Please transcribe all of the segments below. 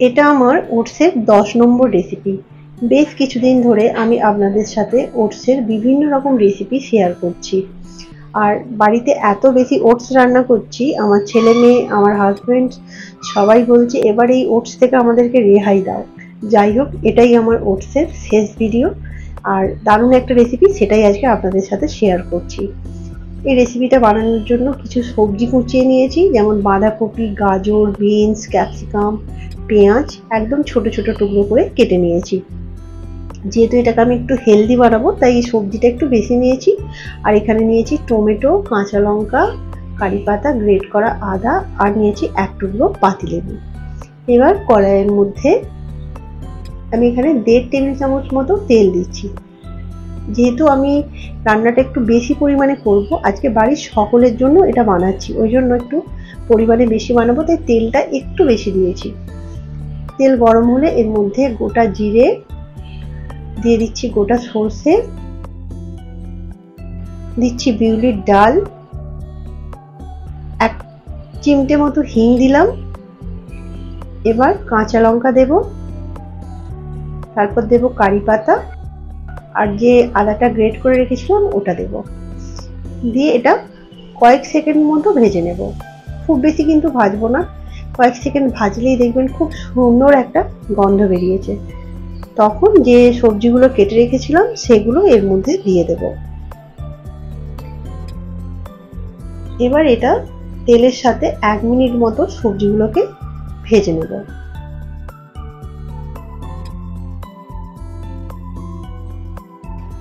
এটা আমার ওটসের 10 নম্বর রেসিপি। বেশ কিছুদিন ধরে আমি আপনাদের সাথে ওটসের বিভিন্ন রকম রেসিপি শেয়ার করছি। আর বাড়িতে এত বেশি ওটস রান্না করছি, আমার ছেলে মেয়ে, আমার হাজবেন্ড সবাই বলছে এবার এই ওটস থেকে আমাদেরকে রেহাই দাও। যাই হোক, এটাই আমার ওটসের শেষ ভিডিও। আর দারুণ একটা রেসিপি, সেটাই আজকে আপনাদের সাথে শেয়ার করছি। এই রেসিপিটা বানানোর জন্য কিছু সবজি কুচিয়ে নিয়েছি, যেমন বাঁধাকপি, গাজর, বিনস, ক্যাপসিকাম, পেঁয়াজ একদম ছোট ছোট টুকরো করে কেটে নিয়েছি। যেহেতু এটাকে আমি একটু হেলদি বানাবো, তাই এই সবজিটা একটু বেশি নিয়েছি। আর এখানে নিয়েছি টমেটো, কাঁচা লঙ্কা, কারি পাতা, গ্রেট করা আদা, আর নিয়েছি এক টুকরো পাতিলেবু। এবার কড়াইয়ের মধ্যে আমি এখানে 1.5 টেবিল চামচ মতো তেল দিচ্ছি। যেহেতু আমি রান্নাটা একটু বেশি পরিমাণে করব, আজকে বাড়ির সকলের জন্য এটা বানাচ্ছি, ওই জন্য একটু পরিমাণে বেশি বানাবো, তাই তেলটা একটু বেশি দিয়েছি। তেল গরম হলে এর মধ্যে গোটা জিরে দিয়ে দিচ্ছি, গোটা সর্ষে দিচ্ছি, বিউলির ডাল, 1 চিমটে মতো হিং দিলাম। এবার কাঁচা লঙ্কা দেব, তারপর দেব কারি পাতা, আর যে আদাটা গ্রেট করে রেখেছিলাম ওটা দেব। দিয়ে এটা কয়েক সেকেন্ড মতো ভেজে নেব। খুব বেশি কিন্তু ভাজবো না, কয়েক সেকেন্ড ভাজলেই দেখবেন খুব সুন্দর একটা গন্ধ বেরিয়েছে। তখন যে সবজিগুলো কেটে রেখেছিলাম সেগুলো এর মধ্যে দিয়ে দেব। এবার এটা তেলের সাথে 1 মিনিট মতো সবজিগুলোকে ভেজে নেব।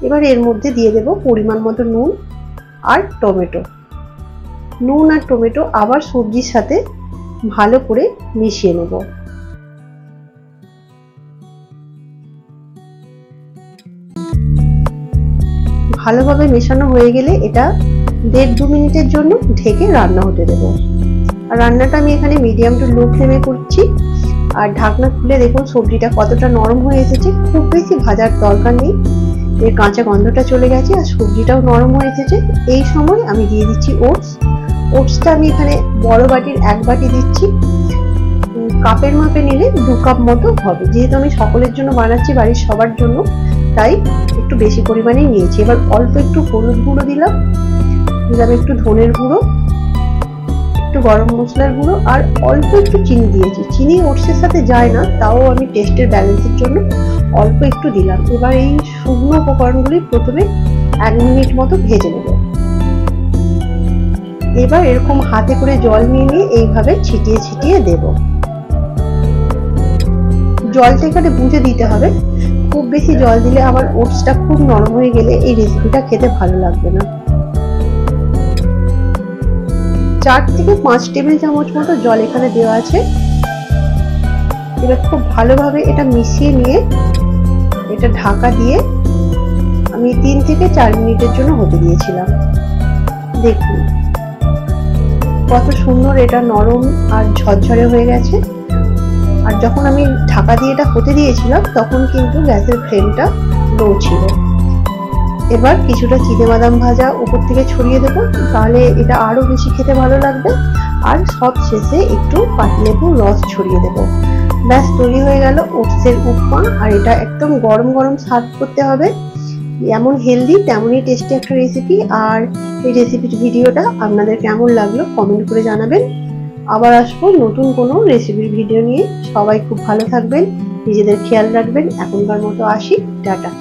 এবার এর মধ্যে দিয়ে দেব পরিমাণ মতো নুন আর টমেটো। নুন আর টমেটো আবার সবজির সাথে ভালো করে মিশিয়ে নেব। ভালোভাবে মেশানো হয়ে গেলে এটা 1.5-2 মিনিটের জন্য ঢেকে রান্না হতে দেব। আর রান্নাটা আমি এখানে মিডিয়াম টু লো ফ্লেমে করছি। আর ঢাকনা খুলে দেখুন সবজিটা কতটা নরম হয়ে এসেছে। খুব বেশি ভাজার দরকার নেই, এর কাঁচা গন্ধটা চলে গেছে আর সবজিটাও নরম হয়ে এসেছে। এই সময় আমি দিয়ে দিচ্ছি ওটস। ওটসটা আমি এখানে বড় বাটির 1 বাটি দিচ্ছি। কাপের মাপে নিলে 2 কাপ মতো হবে, যেহেতু আমি সকলের জন্য বানাচ্ছি, বাড়ির সবার জন্য, তাই একটু বেশি পরিমাণে নিয়েছি। এবার অল্প একটু হলুদ গুঁড়ো দিলাম একটু ধনের গুঁড়ো, একটু গরম মশলার গুঁড়ো, আর অল্প একটু চিনি দিয়েছি। চিনি ওটসের সাথে যায় না, তাও আমি টেস্টের ব্যালেন্সের জন্য অল্প একটু দিলাম। এবার এই শুকনো উপকরণগুলি প্রথমে 1 মিনিট মতো ভেজে নেব। এবার এরকম হাতে করে জল নিয়ে এইভাবে ছিটিয়ে ছিটিয়ে দেব। জলটা এখানে বুঝে দিতে হবে, খুব বেশি জল দিলে আবার ওটসটা খুব নরম হয়ে গেলে এই রেসিপিটা খেতে ভালো লাগবে না। 4 থেকে 5 টেবিল চামচ মতো জল এখানে দেওয়া আছে। এবার খুব ভালোভাবে এটা মিশিয়ে নিয়ে এটা ঢাকা দিয়ে আমি 3 থেকে 4 মিনিটের জন্য হতে দিয়েছিলাম। দেখুন কত সুন্দর এটা নরম আর ঝরঝরে হয়ে গেছে। আর যখন আমি ঢাকা দিয়ে এটা হতে দিয়েছিলাম তখন কিন্তু গ্যাসের ফ্লেমটা লো ছিল। এবার কিছুটা চিনেবাদাম ভাজা উপর থেকে ছড়িয়ে দেবো, তাহলে এটা আরো বেশি খেতে ভালো লাগবে। আর সব শেষে একটু পাতিলেবুর রস ছড়িয়ে দেবো। ব্যাস তৈরি হয়ে গেল ওটসের উপমা। আর এটা একদম গরম গরম সার্ভ করতে হবে। এমন হেলদি তেমনই টেস্টি একটা রেসিপি। আর এই রেসিপির ভিডিওটা আপনাদের কেমন লাগলো কমেন্ট করে জানাবেন। আবার আসবো নতুন কোনো রেসিপির ভিডিও নিয়ে। সবাই খুব ভালো থাকবেন, নিজেদের খেয়াল রাখবেন। এখনকার মতো আসি, টাটা।